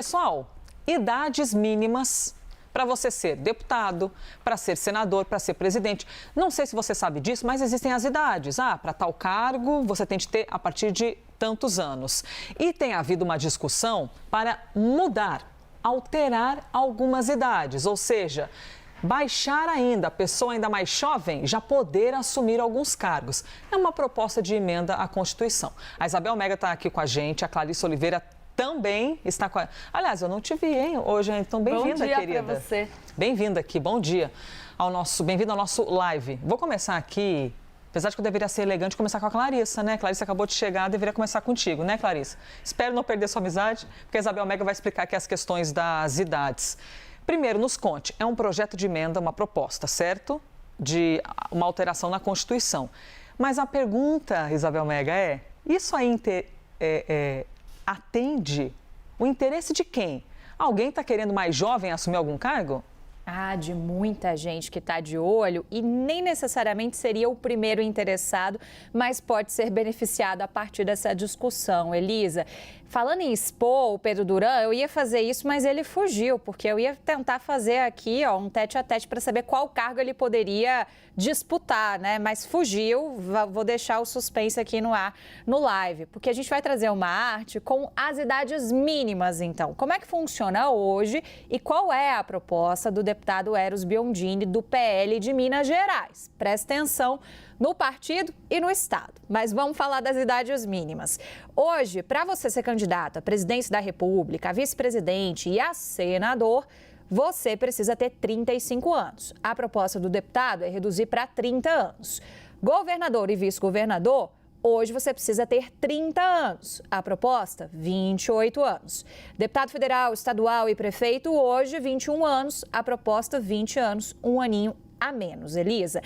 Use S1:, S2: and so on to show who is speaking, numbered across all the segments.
S1: Pessoal, idades mínimas para você ser deputado, para ser senador, para ser presidente. Não sei se você sabe disso, mas existem as idades. Para tal cargo, você tem de ter a partir de tantos anos. E tem havido uma discussão para mudar, alterar algumas idades, ou seja, baixar ainda, a pessoa ainda mais jovem já poder assumir alguns cargos. É uma proposta de emenda à Constituição. A Isabel Mega está aqui com a gente, a Clarice Oliveira também está com a... Aliás, eu não te vi, hein, hoje, então bem-vinda, querida.
S2: Bom dia para você.
S1: Bem-vinda aqui, bom dia. Bem-vindo ao nosso live. Vou começar aqui, apesar de que eu deveria ser elegante, começar com a Clarissa, né? Clarissa acabou de chegar, deveria começar contigo, né, Clarissa? Espero não perder sua amizade, porque a Isabel Mega vai explicar aqui as questões das idades. Primeiro, nos conte, é um projeto de emenda, uma proposta, certo? De uma alteração na Constituição. Mas a pergunta, Isabel Mega, isso aí atende o interesse de quem? Alguém está querendo mais jovem assumir algum cargo?
S2: De muita gente que está de olho e nem necessariamente seria o primeiro interessado, mas pode ser beneficiado a partir dessa discussão. Elisa, falando em expor o Pedro Duran, eu ia fazer isso, mas ele fugiu, porque eu ia tentar fazer aqui um tete-a-tete para saber qual cargo ele poderia disputar, né? Mas fugiu, vou deixar o suspense aqui no ar, no live, porque a gente vai trazer uma arte com as idades mínimas, então. Como é que funciona hoje e qual é a proposta do deputado Eros Biondini, do PL de Minas Gerais? Presta atenção no partido e no estado. Mas vamos falar das idades mínimas. Hoje, para você ser candidato à presidência da República, a vice-presidente e a senador, você precisa ter 35 anos. A proposta do deputado é reduzir para 30 anos. Governador e vice-governador, hoje você precisa ter 30 anos. A proposta, 28 anos. Deputado federal, estadual e prefeito, hoje 21 anos. A proposta, 20 anos, um aninho a menos. Elisa,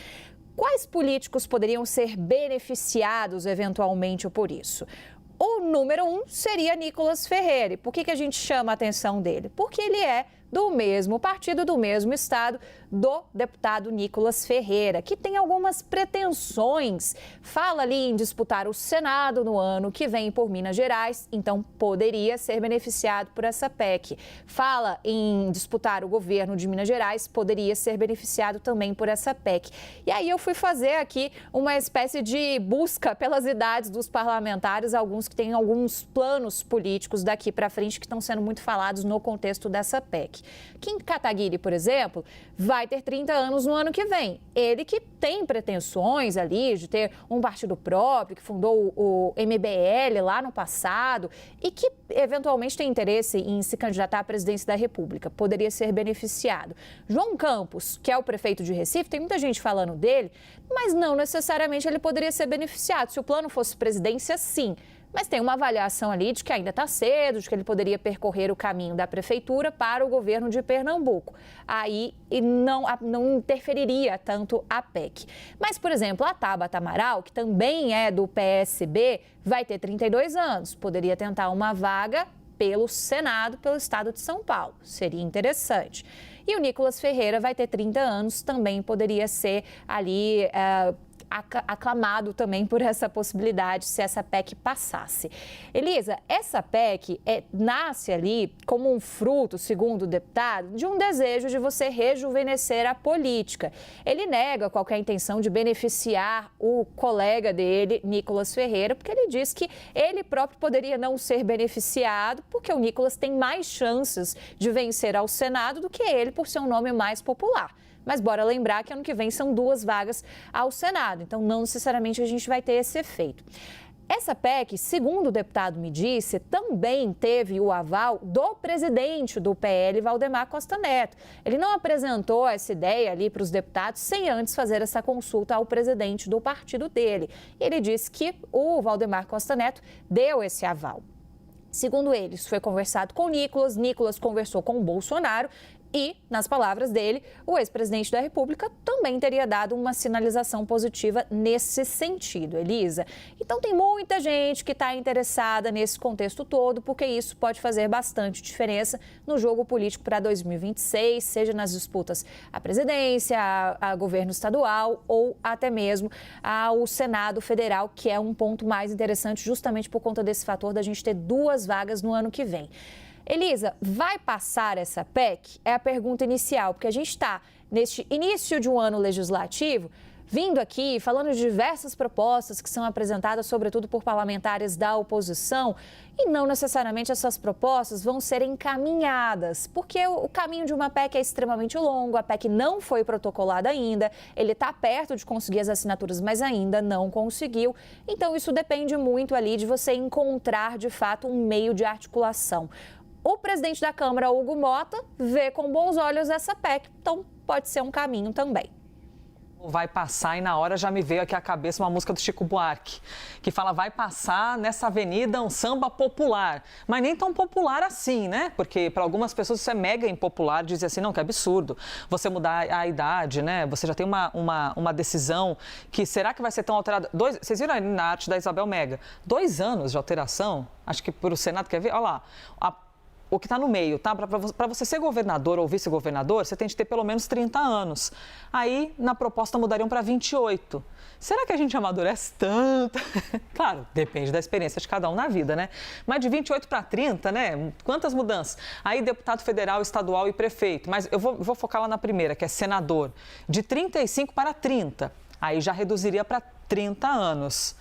S2: quais políticos poderiam ser beneficiados eventualmente por isso? O número 1 seria Nicolas Ferreira. E por que a gente chama a atenção dele? Porque ele é do mesmo partido, do mesmo estado, do deputado Nicolas Ferreira, que tem algumas pretensões. Fala ali em disputar o Senado no ano que vem por Minas Gerais, então poderia ser beneficiado por essa PEC. Fala em disputar o governo de Minas Gerais, poderia ser beneficiado também por essa PEC. E aí eu fui fazer aqui uma espécie de busca pelas idades dos parlamentares, alguns que têm alguns planos políticos daqui para frente que estão sendo muito falados no contexto dessa PEC. Kim Kataguiri, por exemplo, vai ter 30 anos no ano que vem. Ele que tem pretensões ali de ter um partido próprio, que fundou o MBL lá no passado e que eventualmente tem interesse em se candidatar à presidência da República. Poderia ser beneficiado. João Campos, que é o prefeito de Recife, tem muita gente falando dele, mas não necessariamente ele poderia ser beneficiado. Se o plano fosse presidência, sim. Mas tem uma avaliação ali de que ainda está cedo, de que ele poderia percorrer o caminho da prefeitura para o governo de Pernambuco. Aí não interferiria tanto a PEC. Mas, por exemplo, a Tabata Amaral, que também é do PSB, vai ter 32 anos. Poderia tentar uma vaga pelo Senado, pelo estado de São Paulo. Seria interessante. E o Nicolas Ferreira vai ter 30 anos, também poderia ser ali aclamado também por essa possibilidade se essa PEC passasse. Elisa, essa PEC nasce ali como um fruto, segundo o deputado, de um desejo de você rejuvenescer a política. Ele nega qualquer intenção de beneficiar o colega dele, Nicolas Ferreira, porque ele diz que ele próprio poderia não ser beneficiado, porque o Nicolas tem mais chances de vencer ao Senado do que ele, por ser um nome mais popular. Mas bora lembrar que ano que vem são 2 vagas ao Senado, então não necessariamente a gente vai ter esse efeito. Essa PEC, segundo o deputado me disse, também teve o aval do presidente do PL, Valdemar Costa Neto. Ele não apresentou essa ideia ali para os deputados sem antes fazer essa consulta ao presidente do partido dele. Ele disse que o Valdemar Costa Neto deu esse aval. Segundo ele, isso foi conversado com Nicolas, Nicolas conversou com o Bolsonaro e, nas palavras dele, o ex-presidente da República também teria dado uma sinalização positiva nesse sentido, Elisa. Então tem muita gente que está interessada nesse contexto todo, porque isso pode fazer bastante diferença no jogo político para 2026, seja nas disputas à presidência, a governo estadual ou até mesmo ao Senado Federal, que é um ponto mais interessante justamente por conta desse fator da gente ter 2 vagas no ano que vem. Elisa, vai passar essa PEC? É a pergunta inicial, porque a gente está neste início de um ano legislativo, vindo aqui falando de diversas propostas que são apresentadas, sobretudo por parlamentares da oposição, e não necessariamente essas propostas vão ser encaminhadas, porque o caminho de uma PEC é extremamente longo, a PEC não foi protocolada ainda, ele está perto de conseguir as assinaturas, mas ainda não conseguiu. Então, isso depende muito ali de você encontrar, de fato, um meio de articulação. O presidente da Câmara, Hugo Mota, vê com bons olhos essa PEC, então pode ser um caminho também.
S1: Vai passar, e na hora já me veio aqui à cabeça uma música do Chico Buarque, que fala: vai passar nessa avenida um samba popular, mas nem tão popular assim, né? Porque para algumas pessoas isso é mega impopular, dizer assim, não, que absurdo você mudar a idade, né? Você já tem uma decisão que, será que vai ser tão alterada? Vocês viram aí na arte da Isabel Mega, 2 anos de alteração, acho que por o Senado, quer ver? Olha lá, o que está no meio, tá? Para você ser governador ou vice-governador, você tem de ter pelo menos 30 anos. Aí, na proposta, mudariam para 28. Será que a gente amadurece tanto? Claro, depende da experiência de cada um na vida, né? Mas de 28 para 30, né? Quantas mudanças? Aí, deputado federal, estadual e prefeito. Mas eu vou focar lá na primeira, que é senador. De 35 para 30. Aí já reduziria para 30 anos.